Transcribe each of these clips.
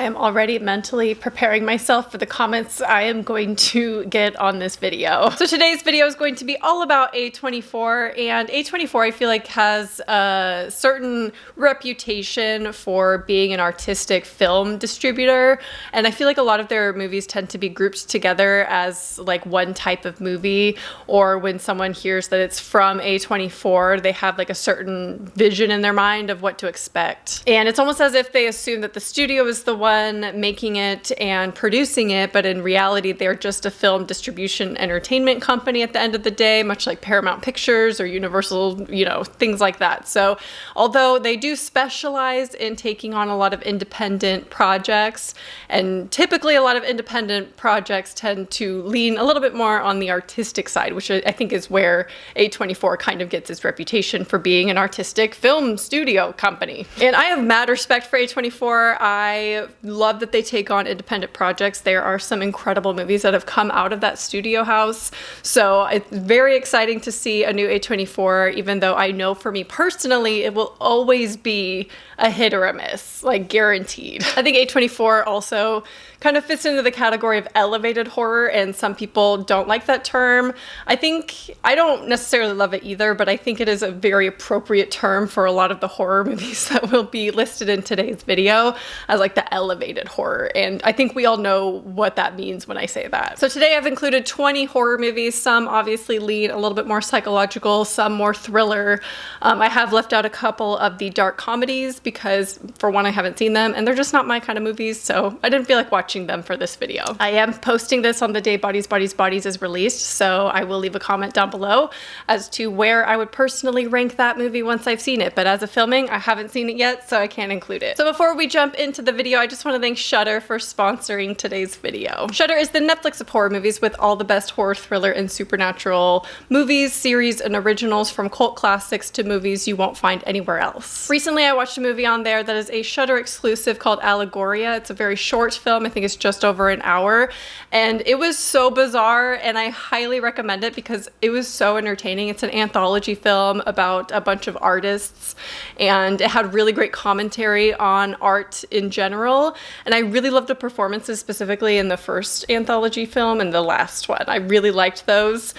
I am already mentally preparing myself for the comments I am going to get on this video. So today's video is going to be all about A24, and A24 I feel like has a certain reputation for being an artistic film distributor, and I feel like a lot of their movies tend to be grouped together as like one type of movie, or when someone hears that it's from A24, they have like a certain vision in their mind of what to expect. And it's almost as if they assume that the studio is the one making it and producing it, but in reality they're just a film distribution entertainment company at the end of the day, much like Paramount Pictures or Universal, you know, things like that. So although they do specialize in taking on a lot of independent projects, and typically a lot of independent projects tend to lean a little bit more on the artistic side, which I think is where A24 kind of gets its reputation for being an artistic film studio company. And I have mad respect for A24. I love that they take on independent projects. There are some incredible movies that have come out of that studio house. So it's very exciting to see a new A24, even though I know for me personally, it will always be a hit or a miss, like guaranteed. I think A24 also kind of fits into the category of elevated horror, and some people don't like that term. I don't necessarily love it either, but I think it is a very appropriate term for a lot of the horror movies that will be listed in today's video as like the elevated horror, and I think we all know what that means when I say that. So today I've included 20 horror movies. Some obviously lean a little bit more psychological, some more thriller. I have left out a couple of the dark comedies because, for one, I haven't seen them and they're just not my kind of movies, so I didn't feel like watching them for this video. I am posting this on the day Bodies, Bodies, Bodies is released, so I will leave a comment down below as to where I would personally rank that movie once I've seen it, but as of filming, I haven't seen it yet, so I can't include it. So before we jump into the video, I just want to thank Shudder for sponsoring today's video. Shudder is the Netflix of horror movies with all the best horror, thriller, and supernatural movies, series, and originals, from cult classics to movies you won't find anywhere else. Recently, I watched a movie on there that is a Shudder exclusive called Allegoria. It's a very short film. I think it's just over an hour, and it was so bizarre, and I highly recommend it because it was so entertaining. It's an anthology film about a bunch of artists, and it had really great commentary on art in general, and I really loved the performances, specifically in the first anthology film and the last one. I really liked those.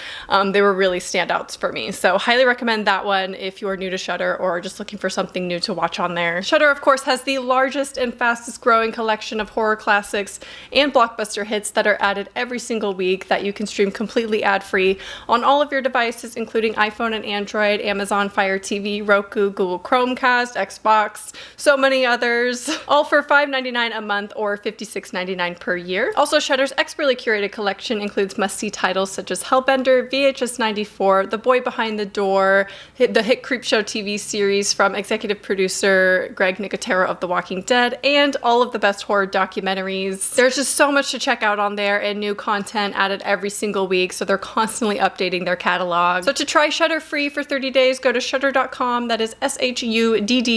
They were really standouts for me, so highly recommend that one if you are new to Shudder or just looking for something new to watch on there. Shudder, of course, has the largest and fastest growing collection of horror classics and blockbuster hits that are added every single week that you can stream completely ad-free on all of your devices, including iPhone and Android, Amazon Fire TV, Roku, Google Chromecast, Xbox, so many others, all for $5.99 a month or $56.99 per year. Also, Shudder's expertly curated collection includes must-see titles such as Hellbender, VHS 94, The Boy Behind the Door, the hit Creepshow TV series from executive producer Greg Nicotero of The Walking Dead, and all of the best horror documentaries. There's just so much to check out on there, and new content added every single week, so they're constantly updating their catalog. So to try Shudder free for 30 days, go to shudder.com, that is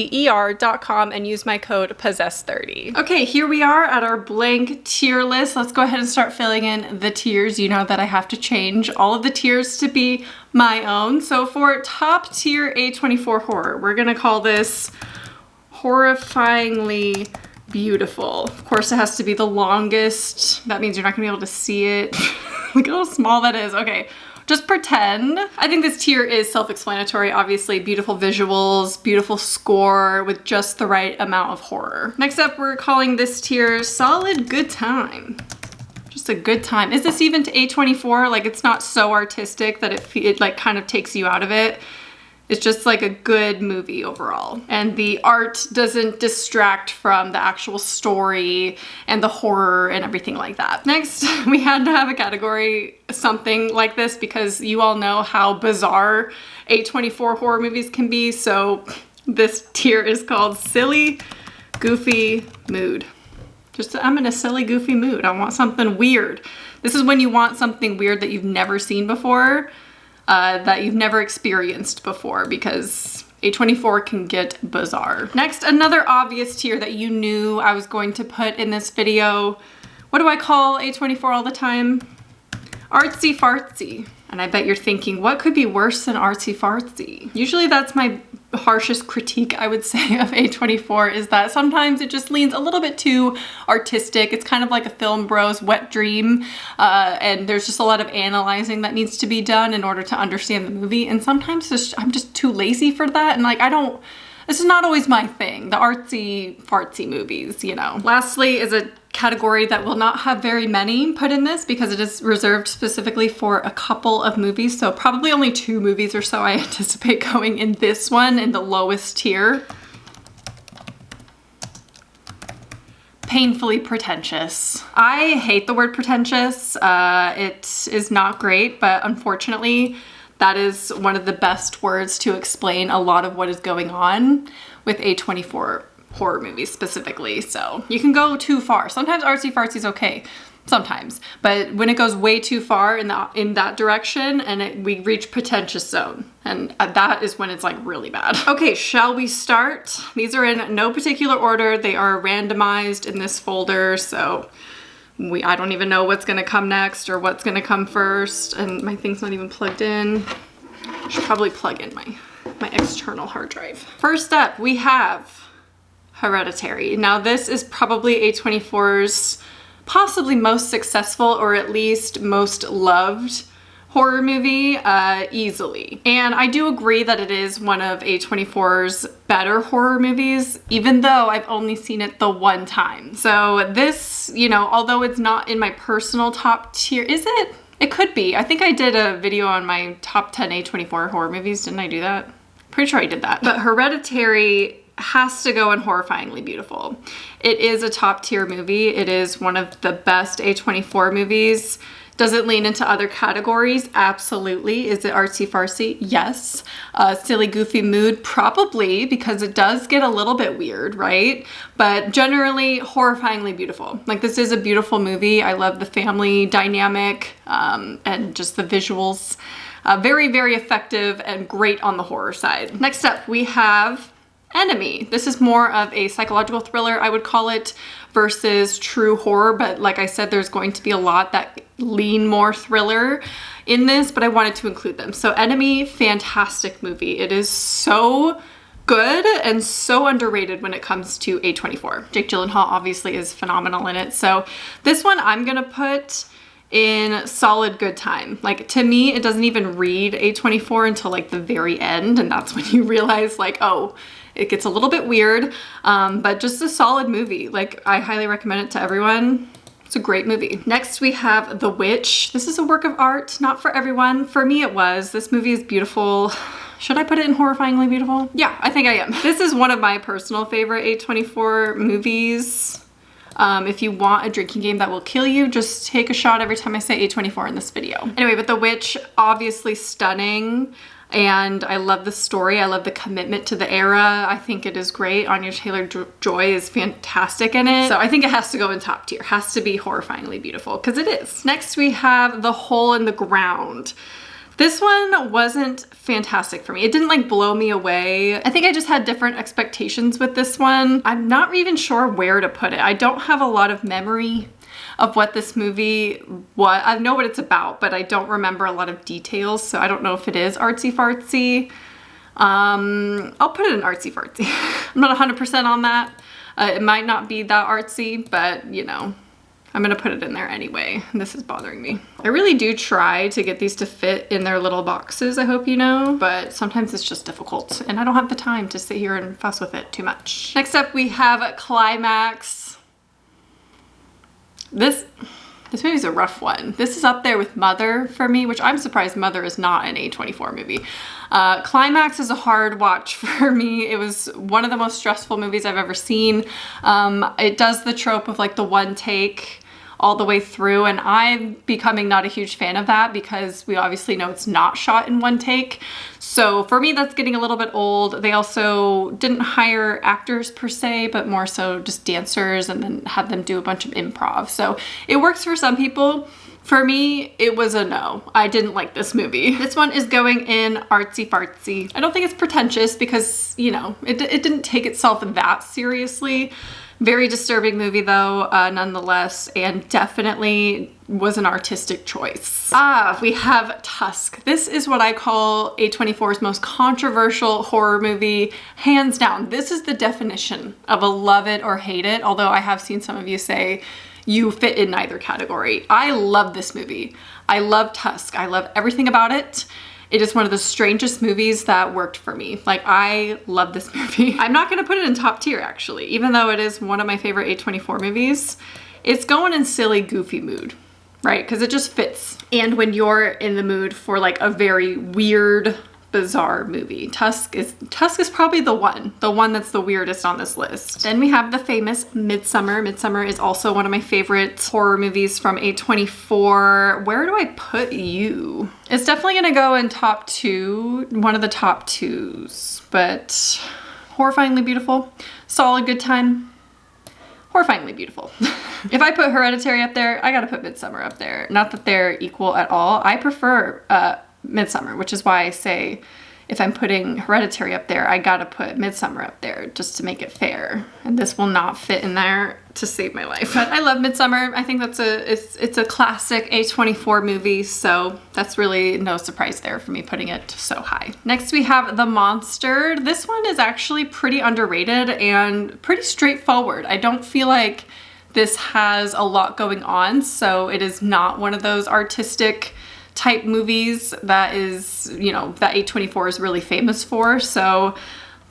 shudder.com, and use my code POSSESS30. Okay, here we are at our blank tier list. Let's go ahead and start filling in the tiers. You know that I have to change all of the tiers to be my own. So for top tier A24 horror, we're gonna call this Horrifyingly Beautiful. Of course, it has to be the longest. That means you're not gonna be able to see it. Look at how small that is. Okay, just pretend. I think this tier is self-explanatory. Obviously, beautiful visuals, beautiful score with just the right amount of horror. Next up, we're calling this tier Solid Good Time. Just a good time. Is this even to A24? Like, it's not so artistic that it like kind of takes you out of it. It's just like a good movie overall. And the art doesn't distract from the actual story and the horror and everything like that. Next, we had to have a category, something like this, because you all know how bizarre A24 horror movies can be. So this tier is called Silly, Goofy Mood. I'm in a silly, goofy mood. I want something weird. This is when you want something weird that you've never seen before, that you've never experienced before, because A24 can get bizarre. Next, another obvious tier that you knew I was going to put in this video. What do I call A24 all the time? Artsy fartsy. And I bet you're thinking, what could be worse than artsy fartsy? Usually that's my harshest critique, I would say, of A24, is that sometimes it just leans a little bit too artistic. It's kind of like a film bro's wet dream, and there's just a lot of analyzing that needs to be done in order to understand the movie. And sometimes I'm just too lazy for that, and like this is not always my thing, the artsy fartsy movies, you know. Lastly is a category that will not have very many put in this because it is reserved specifically for a couple of movies. So probably only 2 movies or so I anticipate going in this one, in the lowest tier. Painfully pretentious. I hate the word pretentious. It is not great, but unfortunately, that is one of the best words to explain a lot of what is going on with A24 horror movies specifically. So you can go too far. Sometimes artsy fartsy is okay, sometimes, but when it goes way too far in that direction and we reach pretentious zone, and that is when it's like really bad. Okay, shall we start? These are in no particular order. They are randomized in this folder, so I don't even know what's gonna come next or what's gonna come first, and my thing's not even plugged in. I should probably plug in my external hard drive. First up, we have Hereditary. Now this is probably A24's possibly most successful, or at least most loved, horror movie, easily. And I do agree that it is one of A24's better horror movies, even though I've only seen it the one time. So this, you know, although it's not in my personal top tier, is it? It could be. I think I did a video on my top 10 A24 horror movies. Didn't I do that? Pretty sure I did that. But Hereditary has to go in Horrifyingly Beautiful. It is a top tier movie. It is one of the best A24 movies. Does it lean into other categories? Absolutely. Is it artsy fartsy? Yes. Silly goofy mood? Probably, because it does get a little bit weird, right? But generally horrifyingly beautiful. Like, this is a beautiful movie. I love the family dynamic and just the visuals. Very, very effective and great on the horror side. Next up, we have Enemy. This is more of a psychological thriller, I would call it, versus true horror, but like I said, there's going to be a lot that lean more thriller in this, but I wanted to include them. So Enemy, fantastic movie. It is so good and so underrated when it comes to A24. Jake Gyllenhaal obviously is phenomenal in it. So this one I'm gonna put in solid good time. Like, to me, it doesn't even read A24 until like the very end, and that's when you realize like, oh, it gets a little bit weird, but just a solid movie. Like, I highly recommend it to everyone. It's a great movie. Next, we have The Witch. This is a work of art, not for everyone. For me, it was. This movie is beautiful. Should I put it in Horrifyingly Beautiful? Yeah, I think I am. This is one of my personal favorite A24 movies. If you want a drinking game that will kill you, just take a shot every time I say A24 in this video. Anyway, but The Witch, obviously stunning. And I love the story. I love the commitment to the era. I think it is great. Anya Taylor-Joy is fantastic in it. So I think it has to go in top tier. Has to be Horrifyingly Beautiful, because it is. Next, we have The Hole in the Ground. This one wasn't fantastic for me. It didn't like blow me away. I think I just had different expectations with this one. I'm not even sure where to put it. I don't have a lot of memory of what this movie was. I know what it's about, but I don't remember a lot of details, so I don't know if it is artsy fartsy. I'll put it in artsy fartsy. I'm not 100% on that. It might not be that artsy, but you know, I'm gonna put it in there anyway. This is bothering me. I really do try to get these to fit in their little boxes, I hope you know, but sometimes it's just difficult and I don't have the time to sit here and fuss with it too much. Next up, we have Climax. This movie's a rough one. This is up there with Mother for me, which I'm surprised Mother is not an A24 movie. Climax is a hard watch for me. It was one of the most stressful movies I've ever seen. It does the trope of like the one take all the way through, and I'm becoming not a huge fan of that because we obviously know it's not shot in one take. So for me, that's getting a little bit old. They also didn't hire actors per se, but more so just dancers, and then had them do a bunch of improv. So it works for some people. For me, it was a no. I didn't like this movie. This one is going in artsy fartsy. I don't think it's pretentious because, you know, it didn't take itself that seriously. Very disturbing movie though, nonetheless, and definitely was an artistic choice. We have Tusk. This is what I call A24's most controversial horror movie, hands down. This is the definition of a love it or hate it, although I have seen some of you say you fit in neither category. I love this movie. I love Tusk. I love everything about it. It is one of the strangest movies that worked for me. Like, I love this movie. I'm not gonna put it in top tier actually, even though it is one of my favorite A24 movies. It's going in silly, goofy mood, right? Because it just fits. And when you're in the mood for like a very weird, bizarre movie, Tusk is probably the one that's the weirdest on this list. Then we have the famous Midsommar. Midsommar is also one of my favorite horror movies from A24. Where do I put you? It's definitely gonna go in top two, one of the top twos, but horrifyingly beautiful, solid good time, horrifyingly beautiful. If I put Hereditary up there, I gotta put Midsommar up there. Not that they're equal at all. I prefer Midsommar, which is why I say if I'm putting Hereditary up there, I gotta put Midsommar up there just to make it fair. And this will not fit in there to save my life. But I love Midsommar. I think that's it's a classic A24 movie, so that's really no surprise there for me putting it so high. Next we have The Monster. This one is actually pretty underrated and pretty straightforward. I don't feel like this has a lot going on, so it is not one of those artistic type movies that is, you know, that A24 is really famous for. So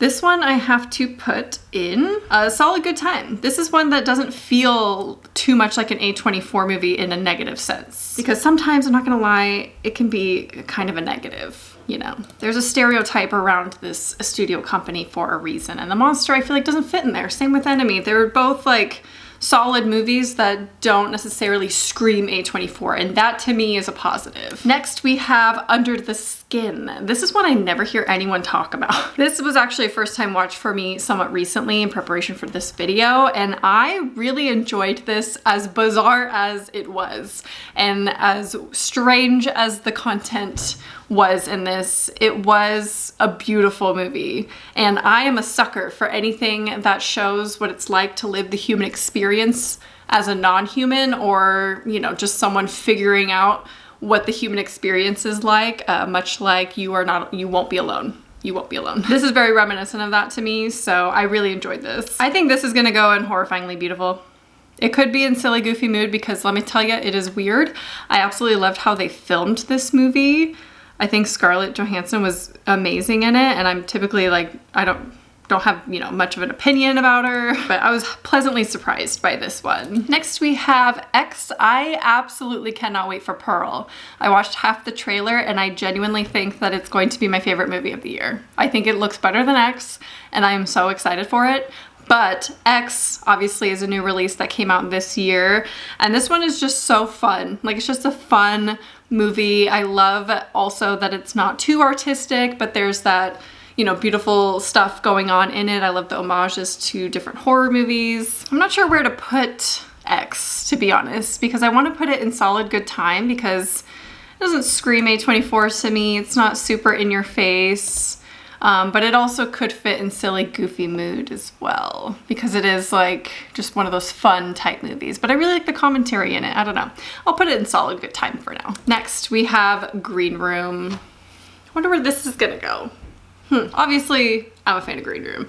this one I have to put in a solid good time. This is one that doesn't feel too much like an A24 movie in a negative sense, because sometimes, I'm not gonna lie, it can be kind of a negative, you know. There's a stereotype around this studio company for a reason, and The Monster I feel like doesn't fit in there. Same with Enemy. They're both like solid movies that don't necessarily scream A24, and that to me is a positive. Next we have Under the Skin. This is one I never hear anyone talk about. This was actually a first time watch for me somewhat recently in preparation for this video, and I really enjoyed this, as bizarre as it was and as strange as the content was in this. It was a beautiful movie, and I am a sucker for anything that shows what it's like to live the human experience as a non-human, or, you know, just someone figuring out what the human experience is like, much like You Won't Be Alone. You Won't Be Alone. This is very reminiscent of that to me, so I really enjoyed this. I think this is gonna go in Horrifyingly Beautiful. It could be in Silly Goofy Mood, because let me tell you, it is weird. I absolutely loved how they filmed this movie. I think Scarlett Johansson was amazing in it, and I'm typically like, I don't have, you know, much of an opinion about her, but I was pleasantly surprised by this one. Next we have X. I absolutely cannot wait for Pearl. I watched half the trailer and I genuinely think that it's going to be my favorite movie of the year. I think it looks better than X, and I am so excited for it. But X obviously is a new release that came out this year, and this one is just so fun. Like, it's just a fun movie. I love also that it's not too artistic, but there's that, you know, beautiful stuff going on in it. I love the homages to different horror movies. I'm not sure where to put X, to be honest, because I want to put it in solid good time, because it doesn't scream A24 to me. It's not super in your face. But it also could fit in Silly Goofy Mood as well, because it is like just one of those fun type movies. But I really like the commentary in it. I don't know. I'll put it in solid good time for now. Next we have Green Room. I wonder where this is gonna go. Obviously I'm a fan of Green Room.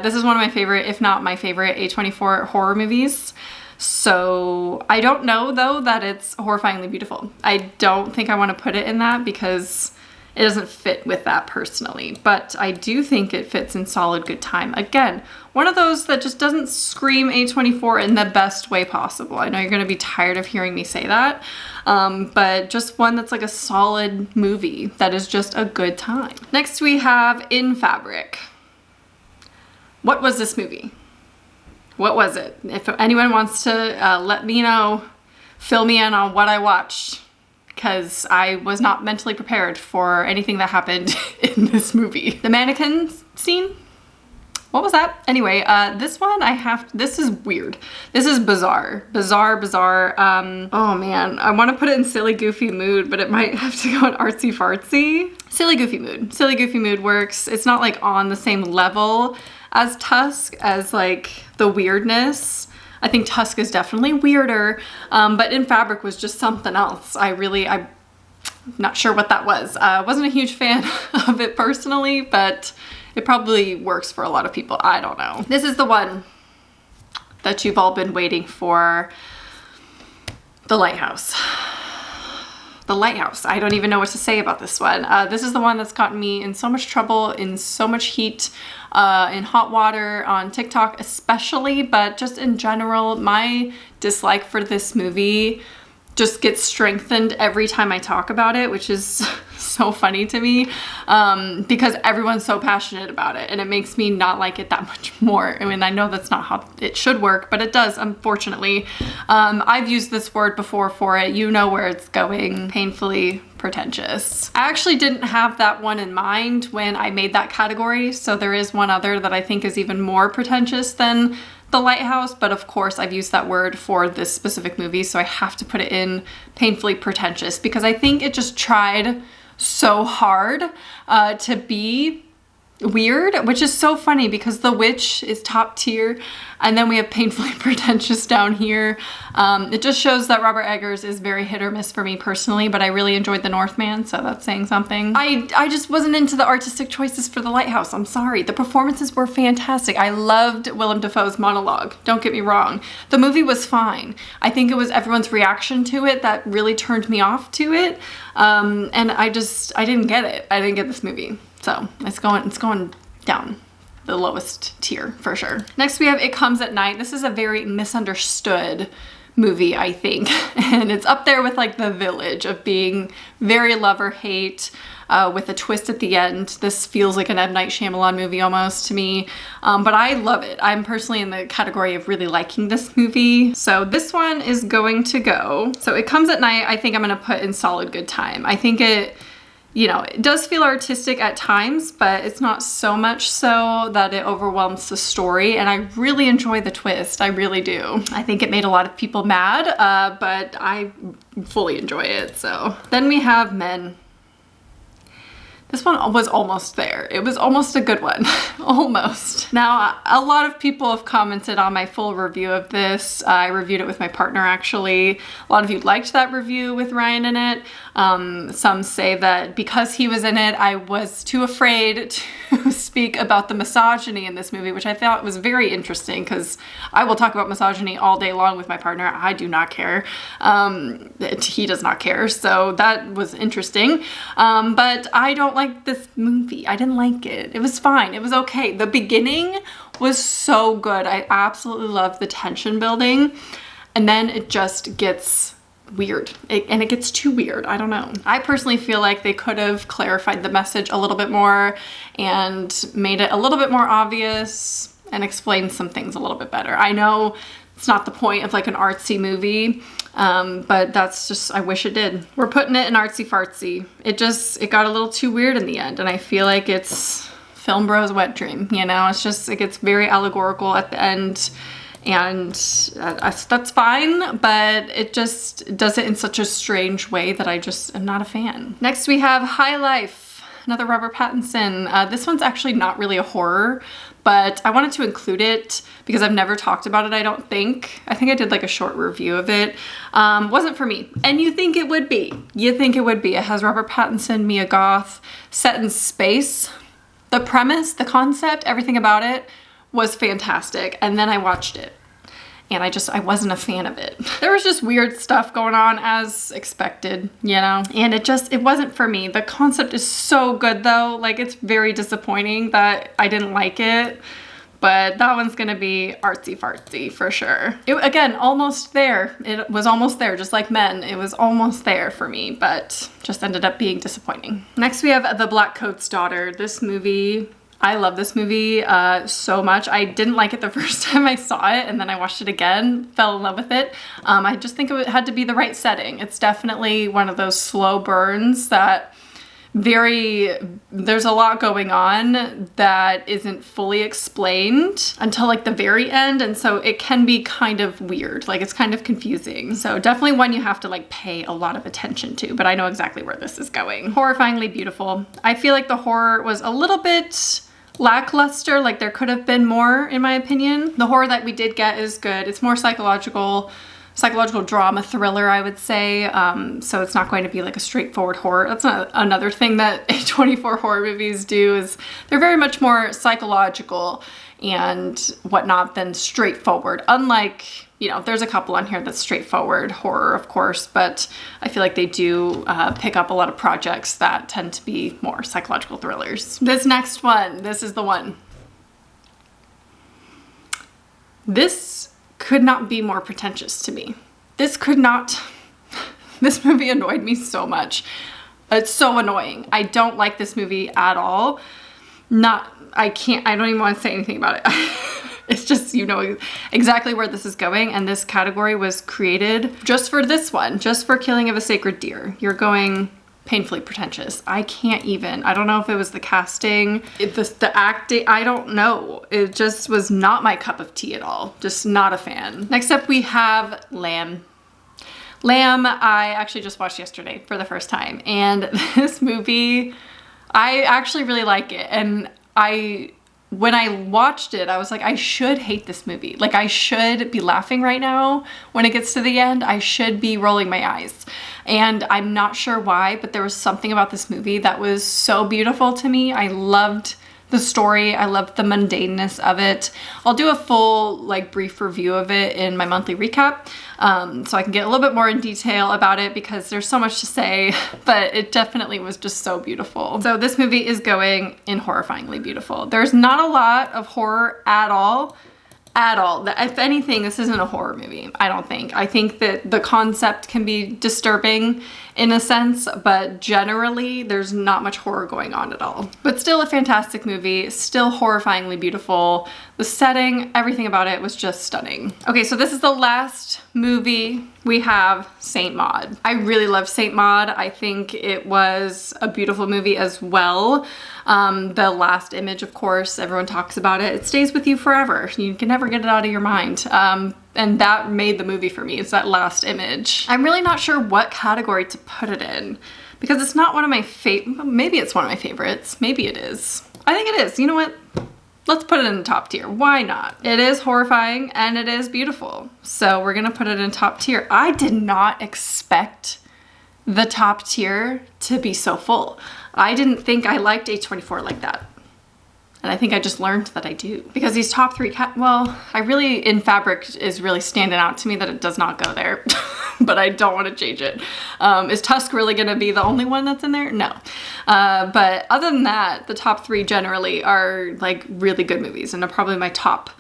This is one of my favorite, if not my favorite, A24 horror movies. So I don't know though that it's Horrifyingly Beautiful. I don't think I want to put it in that, because it doesn't fit with that personally, but I do think it fits in solid good time. Again, one of those that just doesn't scream A24 in the best way possible. I know you're gonna be tired of hearing me say that, but just one that's like a solid movie that is just a good time. Next we have In Fabric. What was this movie? What was it? If anyone wants to let me know, fill me in on what I watched, because I was not mentally prepared for anything that happened in this movie. The mannequin scene? What was that? Anyway, this one this is weird. This is bizarre. Bizarre. Oh man, I want to put it in Silly Goofy Mood, but it might have to go in Artsy Fartsy. Silly Goofy Mood. Silly Goofy Mood works. It's not like on the same level as Tusk, as like the weirdness. I think Tusk is definitely weirder, but In Fabric was just something else. I'm not sure what that was. Wasn't a huge fan of it personally, but it probably works for a lot of people. I don't know. This is the one that you've all been waiting for. The Lighthouse. The Lighthouse. I don't even know what to say about this one. This is the one that's gotten me in so much trouble, in so much heat, in hot water, on TikTok especially, but just in general, my dislike for this movie just gets strengthened every time I talk about it, which is so funny to me, because everyone's so passionate about it, and it makes me not like it that much more. I mean, I know that's not how it should work, but it does, unfortunately. I've used this word before for it. You know where it's going. Painfully pretentious. I actually didn't have that one in mind when I made that category, so there is one other that I think is even more pretentious than The Lighthouse, but of course I've used that word for this specific movie, so I have to put it in painfully pretentious, because I think it just tried so hard to be weird, which is so funny because The Witch is top tier, and then we have painfully pretentious down here. It just shows that Robert Eggers is very hit or miss for me personally, but I really enjoyed The Northman, so that's saying something. I just wasn't into the artistic choices for The Lighthouse. I'm sorry. The performances were fantastic. I loved Willem Dafoe's monologue. Don't get me wrong. The movie was fine. I think it was everyone's reaction to it that really turned me off to it, and I didn't get it. I didn't get this movie. So it's going down the lowest tier for sure. Next we have It Comes at Night. This is a very misunderstood movie, I think. And it's up there with like The Village of being very love or hate, with a twist at the end. This feels like an M. Night Shyamalan movie almost to me, but I love it. I'm personally in the category of really liking this movie. So this one is going to go. So It Comes at Night, I think I'm gonna put in solid good time. I think it, you know, it does feel artistic at times, but it's not so much so that it overwhelms the story, and I really enjoy the twist. I really do. I think it made a lot of people mad, but I fully enjoy it, so. Then we have Men. This one was almost there. It was almost a good one, almost. Now, a lot of people have commented on my full review of this. I reviewed it with my partner, actually. A lot of you liked that review with Ryan in it. Some say that because he was in it, I was too afraid to speak about the misogyny in this movie, which I thought was very interesting, because I will talk about misogyny all day long with my partner. I do not care. He does not care, so that was interesting. But I don't like this movie. I didn't like it. It was fine. It was okay. The beginning was so good. I absolutely love the tension building, and then it just gets weird, and it gets too weird. I don't know. I personally feel like they could have clarified the message a little bit more and made it a little bit more obvious and explained some things a little bit better. I know it's not the point of like an artsy movie, but that's just, I wish it did. We're putting it in artsy fartsy. It got a little too weird in the end, and I feel like it's film bro's wet dream, you know? It's just, it gets very allegorical at the end, and that's fine, but it just does it in such a strange way that I just am not a fan. Next we have High Life, another Robert Pattinson. This one's actually not really a horror, but I wanted to include it because I've never talked about it, I don't think. I think I did like a short review of it. Wasn't for me. And you think it would be. You think it would be. It has Robert Pattinson, Mia Goth, set in space. The premise, the concept, everything about it was fantastic. And then I watched it, and I wasn't a fan of it. There was just weird stuff going on as expected, you know? And it wasn't for me. The concept is so good though. Like, it's very disappointing that I didn't like it, but that one's gonna be artsy fartsy for sure. Again, almost there. It was almost there, just like Men. It was almost there for me, but just ended up being disappointing. Next we have The Black Coat's Daughter. This movie, I love this movie so much. I didn't like it the first time I saw it, and then I watched it again, fell in love with it. I just think it had to be the right setting. It's definitely one of those slow burns that there's a lot going on that isn't fully explained until like the very end, and so it can be kind of weird, like it's kind of confusing. So definitely one you have to like pay a lot of attention to, but I know exactly where this is going. Horrifyingly beautiful. I feel like the horror was a little bit lackluster. Like there could have been more, in my opinion. The horror that we did get is good. It's more psychological drama thriller, I would say. So it's not going to be like a straightforward horror. That's another thing that A24 horror movies do, is they're very much more psychological and whatnot than straightforward. Unlike, you know, there's a couple on here that's straightforward horror, of course, but I feel like they do pick up a lot of projects that tend to be more psychological thrillers. This next one, this is the one. This could not be more pretentious to me. This movie annoyed me so much. It's so annoying. I don't like this movie at all. I don't even want to say anything about it. It's just, you know exactly where this is going, and this category was created just for this one, just for Killing of a Sacred Deer. You're going painfully pretentious. I don't know if it was the casting, the acting, I don't know. It just was not my cup of tea at all. Just not a fan. Next up we have Lamb. Lamb, I actually just watched yesterday for the first time, and this movie, I actually really like it. And when I watched it, I was like, I should hate this movie. Like, I should be laughing right now when it gets to the end. I should be rolling my eyes. And I'm not sure why, but there was something about this movie that was so beautiful to me. I loved the story. I loved the mundaneness of it. I'll do a full, like, brief review of it in my monthly recap, so I can get a little bit more in detail about it, because there's so much to say, but it definitely was just so beautiful. So this movie is going in horrifyingly beautiful. There's not a lot of horror at all. If anything, this isn't a horror movie, I don't think. I think that the concept can be disturbing in a sense, but generally there's not much horror going on at all. But still a fantastic movie, still horrifyingly beautiful. The setting, everything about it was just stunning. Okay, so this is the last movie we have, Saint Maud. I really love Saint Maud. I think it was a beautiful movie as well. The last image, of course, everyone talks about it. It stays with you forever. You can never get it out of your mind. And that made the movie for me. It's that last image. I'm really not sure what category to put it in, because it's not one of my maybe it's one of my favorites. Maybe it is. I think it is. You know what? Let's put it in the top tier. Why not? It is horrifying and it is beautiful. So we're gonna put it in top tier. I did not expect the top tier to be so full. I didn't think I liked A24 like that. And I think I just learned that I do. Because these top three, In Fabric is really standing out to me that it does not go there. But I don't want to change it. Is Tusk really going to be the only one that's in there? No. But other than that, the top three generally are like really good movies, and are probably my top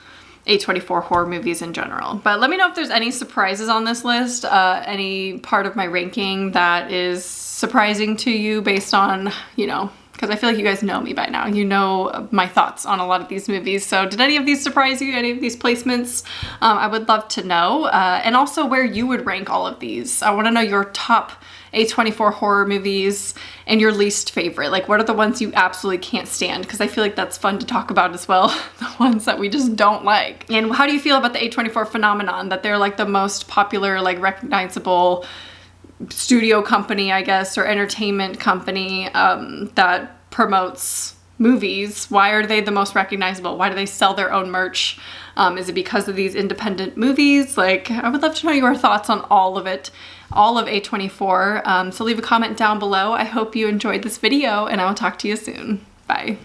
A24 horror movies in general. But let me know if there's any surprises on this list, any part of my ranking that is surprising to you based on, you know, because I feel like you guys know me by now. You know my thoughts on a lot of these movies. So did any of these surprise you, any of these placements? I would love to know. And also where you would rank all of these. I want to know your top A24 horror movies and your least favorite. Like, what are the ones you absolutely can't stand? Because I feel like that's fun to talk about as well. The ones that we just don't like. And how do you feel about the A24 phenomenon, that they're like the most popular, like recognizable studio company, I guess, or entertainment company that promotes movies? Why are they the most recognizable? Why do they sell their own merch? Is it because of these independent movies? Like, I would love to know your thoughts on all of it, all of A24. So leave a comment down below. I hope you enjoyed this video, and I will talk to you soon. Bye.